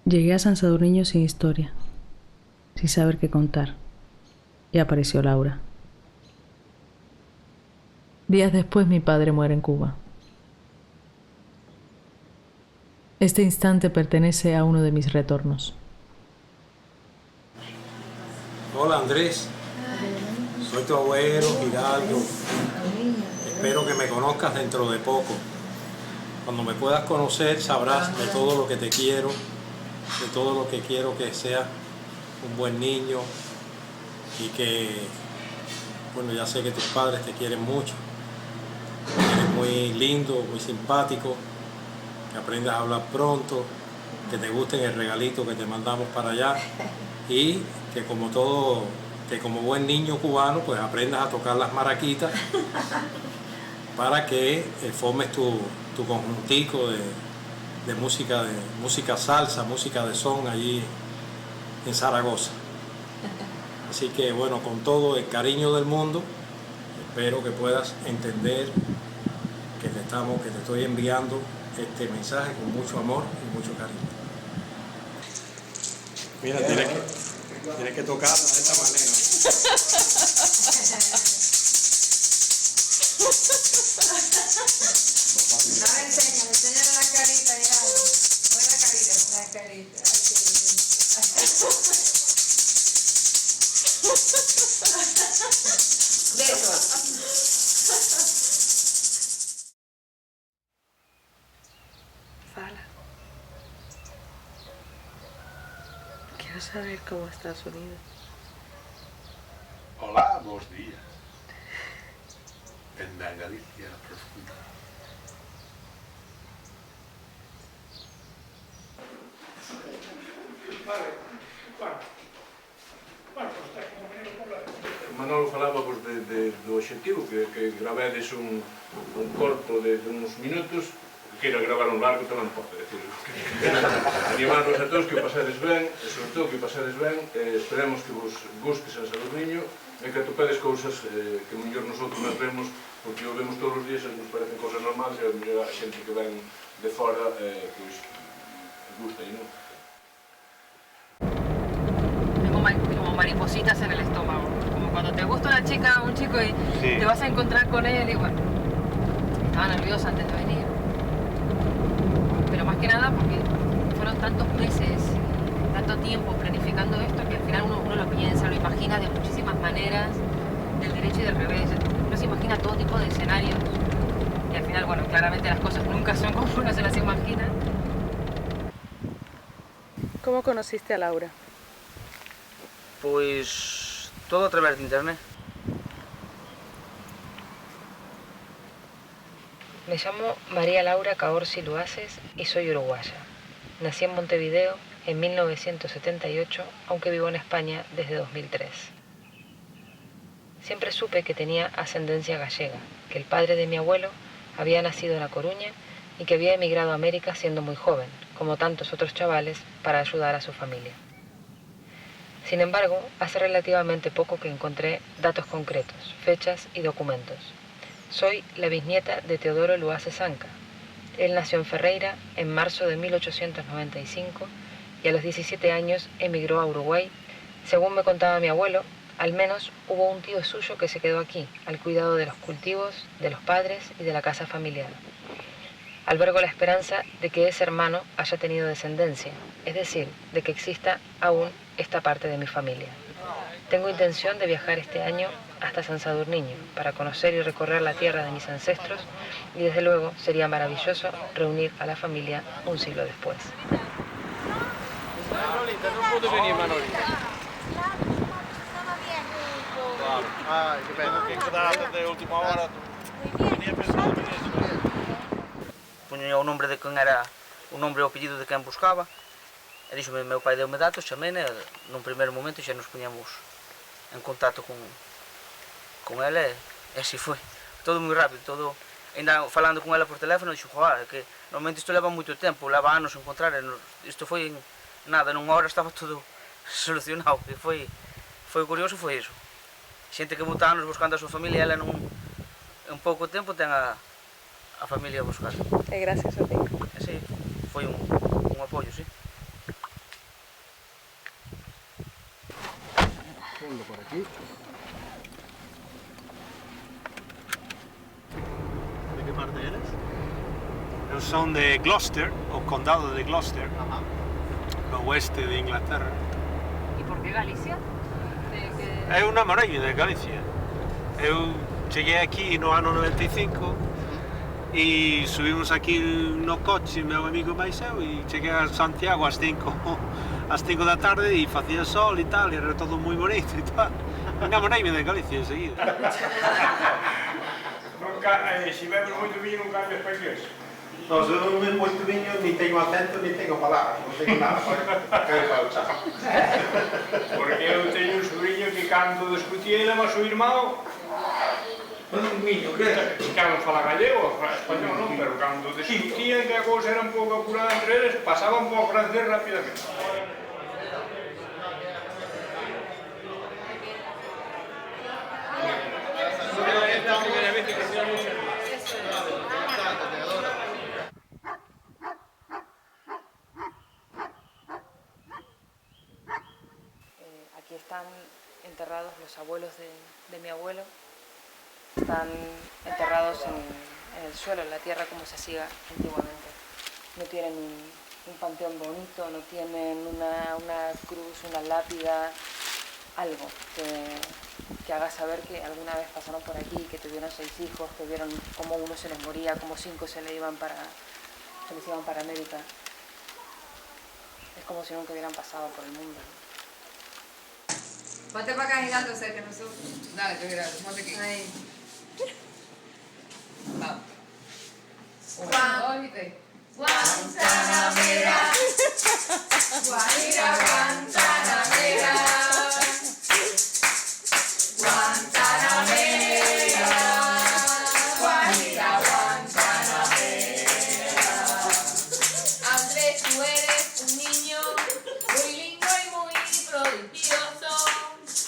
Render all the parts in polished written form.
Llegué a San Sadurniño sin historia, sin saber qué contar, y apareció Laura. Días después mi padre muere en Cuba. Este instante pertenece a uno de mis retornos. Hola Andrés, soy tu abuelo Giraldo. Espero que me conozcas dentro de poco. Cuando me puedas conocer sabrás de todo lo que te quiero, de todo lo que quiero que seas un buen niño y que, bueno, ya sé que tus padres te quieren mucho. Eres muy lindo, muy simpático, que aprendas a hablar pronto, que te gusten el regalito que te mandamos para allá y que como buen niño cubano, pues aprendas a tocar las maraquitas para que formes tu conjuntico de música salsa, música de son allí en Zaragoza. Así que bueno, con todo el cariño del mundo, espero que puedas entender que te estoy enviando este mensaje con mucho amor y mucho cariño. Mira, tienes que tocarla de esta manera. No, enséñale la carita, ya. Buena carita, la carita. Besos. Fala. Quiero saber cómo estás unido. Olá, bons días. En la Galicia profunda. Manolo falaba do obxectivo que gravedes un corto de uns minutos, que queira gravar un largo tamén pode, decir, animarvos a todos que o pasedes ben, e sobre todo que o pasedes ben, esperemos que vos guste San Sadurniño e que atopedes cousas que mellor nosotros nos vemos, porque o vemos todos os días e nos parecen cousas normales e a mellor a xente que ven de fora pois gusta e non. Tengo como maripositas en el estómago. Como cuando te gusta una chica o un chico y Sí. te vas a encontrar con él y bueno. Estaba nerviosa antes de venir. Pero más que nada porque fueron tantos meses, tanto tiempo planificando esto que al final uno lo piensa, lo imagina de muchísimas maneras, del derecho y del revés. Uno se imagina todo tipo de escenarios y al final, bueno, claramente las cosas nunca son como uno se las imagina. ¿Cómo conociste a Laura? Pois todo a través de internet. Me llamo María Laura Caorsi Luaces y soy uruguaya. Nací en Montevideo en 1978, aunque vivo en España desde 2003. Siempre supe que tenía ascendencia gallega, que el padre de mi abuelo había nacido en La Coruña y que había emigrado a América siendo muy joven, como tantos otros chavales, para ayudar a su familia. Sin embargo, hace relativamente poco que encontré datos concretos, fechas y documentos. Soy la bisnieta de Teodoro Luaces Anca. Él nació en Ferreira en marzo de 1895 y a los 17 años emigró a Uruguay. Según me contaba mi abuelo, al menos hubo un tío suyo que se quedó aquí, al cuidado de los cultivos, de los padres y de la casa familiar. Albergo la esperanza de que ese hermano haya tenido descendencia, es decir, de que exista aún esta parte de mi familia. Tengo intención de viajar este año hasta San Sadurniño para conocer y recorrer la tierra de mis ancestros y desde luego sería maravilloso reunir a la familia un siglo después. Manolita, non pode venir, Manolita. Claro. Ai, que pena, que quedaste de última hora. Tenía pensado que Puño o nombre de quen era, o nombre e o apellido de quen buscaba. E díxome, meu pai deu-me datos, chamene, nun primeiro momento xa nos poñamos en contacto con ela e así foi. Todo moi rápido, todo. Ainda falando con ela por teléfono, dixo, joder, que normalmente isto leva moito tempo, leva anos encontrar, isto foi nada, nunha hora estaba todo solucionado, e foi curioso, foi iso. Xente que bota anos buscando a súa familia, ela en pouco tempo ten a familia a buscar. Gracias a ti. E sí, foi un apoio, sí. segundo por aquí. ¿De qué parte eres? Son de Gloucester, o condado de Gloucester, Ajá. no oeste de Inglaterra. ¿Y por qué Galicia? É unha maravilla de Galicia. Eu cheguei aquí no ano 95 e subimos aquí no coche, meu amigo máis eu, e cheguei a Santiago ás 5 da tarde e facía sol e tal, e era todo moi bonito e tal. Unha maravilla de Galicia enseguida. Se bebes moito viño non cambias para inglés. No, se non bebo moito viño, ni teño acento, ni teño palabras, non teño nada, cae para o chá. Porque eu teño un sobrinho que cando discutía ele mas o irmão Un viño, que é? cando fala gallego, español non, pero cando discutían que a cousa era un pouco apurada entre eles, pasaban para o francés rapidamente. Aquí están enterrados los abuelos de mi abuelo. Están enterrados en el suelo, en la tierra, como se hacía antiguamente. No tienen un panteón bonito, no tienen una cruz, una lápida, algo que haga saber que alguna vez pasaron por aquí, que tuvieron 6 hijos, que vieron cómo uno se les moría, cómo 5 se les iban para América. Es como si nunca hubieran pasado por el mundo. Ponte para acá girando cerca de nosotros. Dale, te grabo, ponte aquí. Ahí. Vamos. 1, 2 y 3. Guantanamera. Guajira Guantanamera. Guantanamera. Guajira Guantanamera. Andrés, tú eres un niño muy lindo y muy prodigioso.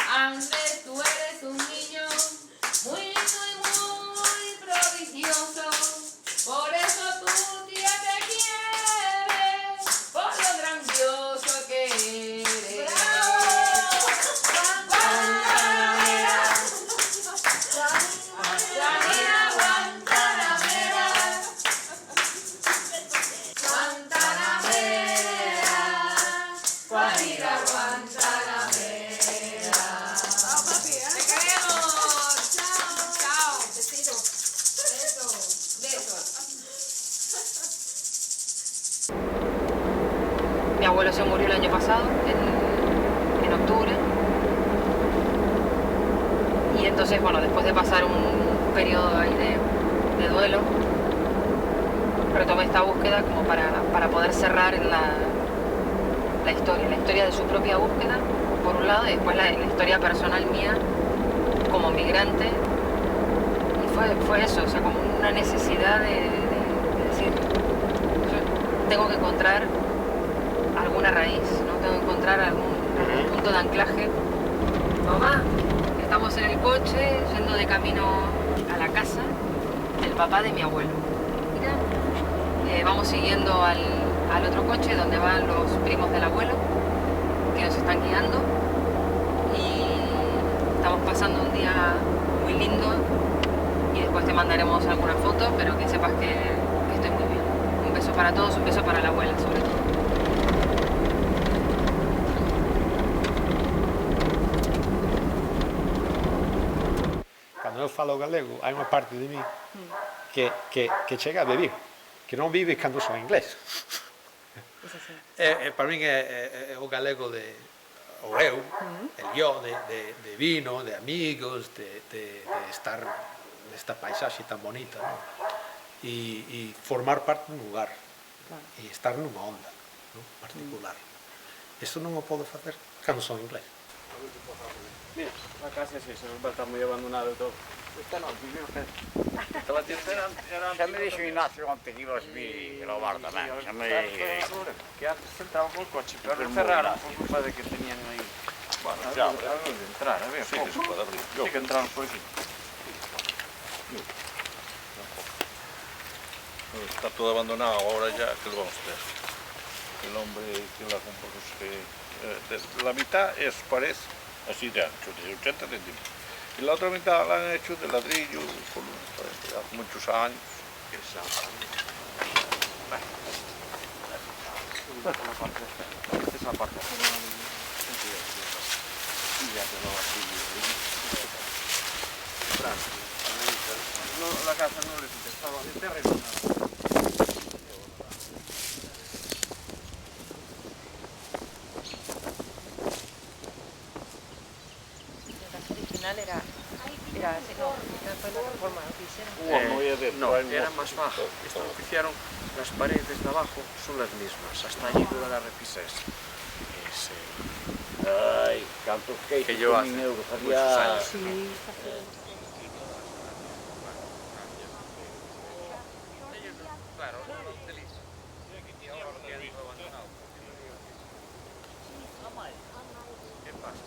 Andrés, tú eres un niño muy lindo y muy prodigioso. Por eso tu tía te quiere, por lo grandioso que eres. ¡Bravo! Guantanamera, Guajira Guantanamera, Guantanamera, Guajira Guantanamera. Vamos, papi, te queremos. Chao, chao. Besito. Besos. Mi abuelo se murió el año pasado, en octubre. Y entonces, bueno, después de pasar un periodo ahí de duelo, retomé esta búsqueda como para poder cerrar la historia de su propia búsqueda, por un lado, y después la historia personal mía como migrante. Y fue eso, o sea, como una necesidad de decir, yo tengo que encontrar alguna raíz, ¿no? Tengo que encontrar algún punto de anclaje. Mamá, estamos en el coche yendo de camino a la casa del papá de mi abuelo. Mira, vamos siguiendo al otro coche donde van los primos del abuelo que nos están guiando y estamos pasando un día muy lindo y después te mandaremos alguna foto, pero que sepas que estoy muy bien. Un beso para todos, un beso para la abuela sobre todo. Cando eu falo galego, hai unha parte de mí que chega a vivir, que non vive cando son inglés. Para min é o galego o eu, el yo, de vino, de amigos, de estar nesta paisaxe tan bonita, ¿no? E formar parte dun lugar, e estar nunha onda, ¿no? Particular. Isto non o podo facer cando son inglés. Mira, la casa es eso, está muy abandonado todo. Esta no, la tienda era... Xa me dixo Ignacio onte que ibas vir a bar tamén, xa me... Que antes entraba con el coche, pero cerraron por culpa de que tenían ahí... Bueno, ya, de entrar, a ver, sí que se puede abrir. Sí que entraron por aquí. Está todo abandonado ahora ya, que lo vamos a ver. El hombre que la compró, la mitad es pared así de ancho, de 80 centímetros. Y la otra mitad la han hecho de ladrillo, hace muchos años. Esta es la parte. No, la casa no les interesaba, de terreno. Era así, no, después la reforma que hicieron. No, era más bajo. Esto lo que hicieron, las paredes de abajo son las mismas, hasta allí toda la repisa esa. Ay, cantos Que yo hace muchos años. Sí. Claro, no lo utilizan. ¿Qué pasa?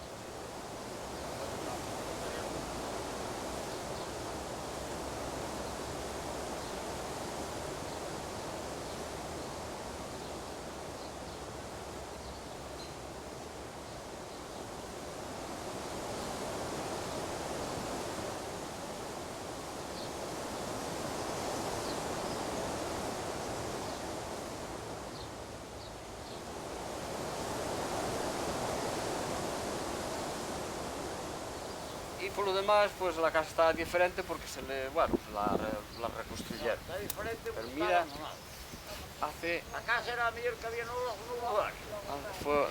Y por lo demás, pues la casa está diferente porque se le, bueno, la reconstruyeron. Está diferente, Pero mira, hace, La casa era mejor que había en un lugar.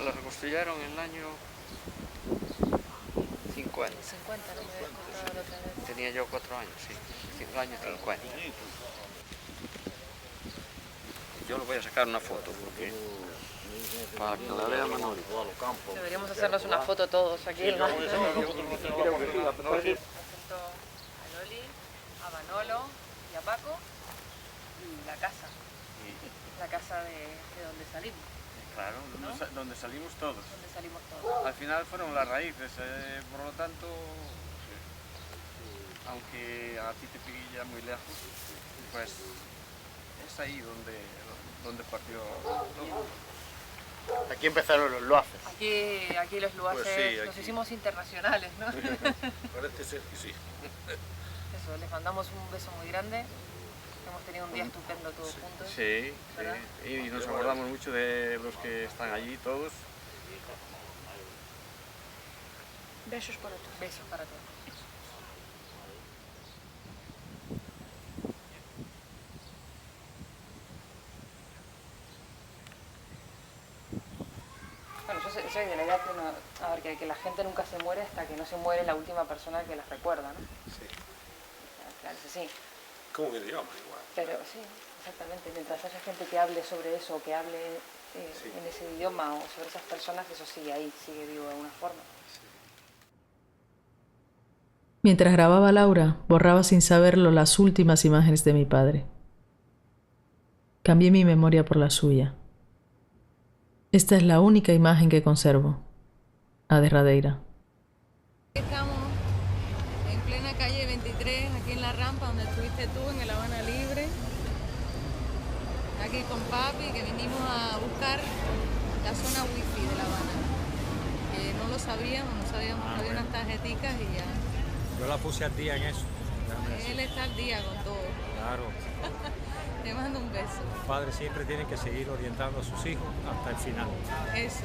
la reconstruyeron en el año 50. 50, no me habías contado la otra vez. Tenía yo 4 años, sí, el año 50. Yo le voy a sacar una foto porque para que la vea Manoli. Deberíamos hacernos una foto todos aquí. ¿No? Presento a Loli, a Manolo y a Paco y la casa. La casa de donde salimos. Claro, donde salimos todos. Donde salimos todos. Al final fueron las raíces, por lo tanto, aunque a ti te pilla muy lejos, pues es ahí donde partió todo. Aquí empezaron los loaces. Aquí los luaces Pues sí, nos aquí. hicimos internacionales, ¿no? Parece ser que sí. Eso, les mandamos un beso muy grande. Hemos tenido un día estupendo todos juntos. Sí, ¿verdad? sí, y nos acordamos mucho de los que están allí todos. Besos para todos. Besos para todos. Bueno, yo soy de la idea que la gente nunca se muere hasta que no se muere la última persona que las recuerda, ¿no? Sí. Claro, eso sí. Como un idioma igual. Pero sí, exactamente. Mientras haya gente que hable sobre eso, o que hable en ese idioma o sobre esas personas, eso sigue ahí, sigue vivo de alguna forma. Mientras grababa Laura, borraba sin saberlo las últimas imágenes de mi padre. Cambié mi memoria por la suya. Esta es la única imagen que conservo. A derradeira. Estamos en plena calle 23, aquí en la rampa donde estuviste tú, en el Habana Libre. Aquí con papi, que vinimos a buscar la zona wifi de La Habana. Que no lo sabíamos, que había unas tarjeticas y ya. Yo la puse al día en eso. Él está al día con todo. Claro. Te mando un beso. Los padres siempre tienen que seguir orientando a sus hijos hasta el final. Eso.